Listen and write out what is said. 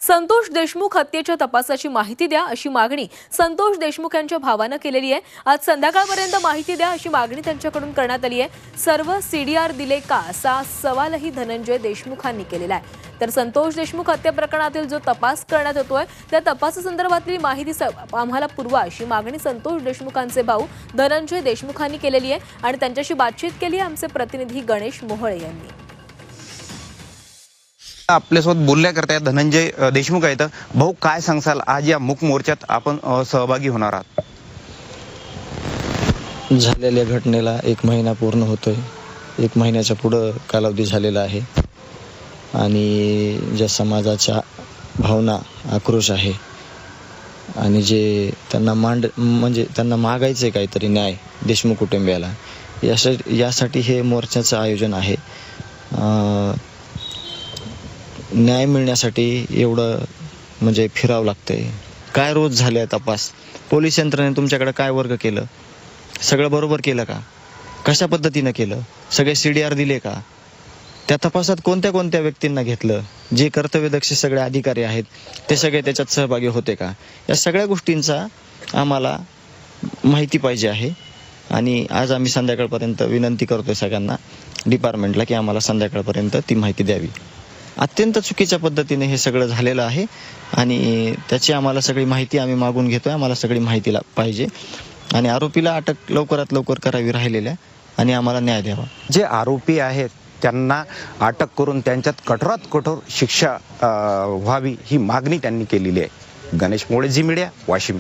संतोष देशमुख हत्येच्या तपासाची माहिती द्या अशी मागणी संतोष देशमुख यांच्या भावानं केलेली आहे। आज संध्याकाळपर्यंत माहिती द्या अशी मागणी त्यांच्याकडून करण्यात आली आहे। सर्व सीडीआर दिले का असा सवालही धनंजय देशमुखांनी केलेला आहे। तर संतोष देशमुख हत्या प्रकरणातील जो तपास करण्यात येतोय त्या तपासासंदर्भातली माहिती आम्हाला पुरवा अशी मागणी संतोष देशमुखांचे भाऊ धनंजय देशमुखांनी केलेली आहे आणि त्यांच्याशी बातचीत केली आमचे प्रतिनिधी गणेश मोहळे यांनी। आपल्यासोबत बोलण्याकरता धनंजय देशमुख आहेत। भाऊ, काय सांगसाल, आज या मूक मोर्चात आपण सहभागी होणार आहात? झालेल्या घटनेला 1 महिना पूर्ण होतोय। 1 महिन्याच्या पुढे कालावधी झालेला आहे आणि ज्या समाजाच्या भावना आक्रोश आहे आणि जे त्यांना मागायचे काहीतरी न्याय देशमुख कुटुंबियाला, यासाठी हे मोर्चाचं आयोजन आहे। न्याय मिळण्यासाठी एवढं फिरावं लागतंय। काय रोज झाले तपास, पोलीस यंत्रणेने तुमच्याकडे काय वर्ग केलं, सगळं बरोबर केलं का, कशा पद्धतीनं केलं, सगळे सीडीआर दिले का, त्या तपासात कोणत्या कोणत्या व्यक्तींना घेतलं, जे कर्तव्यदक्ष सगळे अधिकारी आहेत ते सगळे त्याच्यात सहभागी होते का, या सगळ्या गोष्टींचा आम्हाला माहिती पाहिजे आहे। आणि आज आम्ही संध्याकाळपर्यंत विनंती करतोय सगळ्यांना डिपार्टमेंटला की आम्हाला संध्याकाळपर्यंत ती माहिती द्यावी। अत्यंत चुकीच्या पद्धतीने हे सगळं झालेलं आहे आणि त्याची आम्हाला सगळी माहिती आम्ही मागून घेतोय। आम्हाला सगळी माहिती पाहिजे आणि आरोपीला अटक लवकरात लवकर करावी राहिलेल्या आणि आम्हाला न्याय द्यावा। जे आरोपी आहेत त्यांना अटक करून त्यांच्यात कठोरात कठोर शिक्षा व्हावी ही मागणी त्यांनी केलेली आहे। Ganesh Mohale, Zee media, Washim.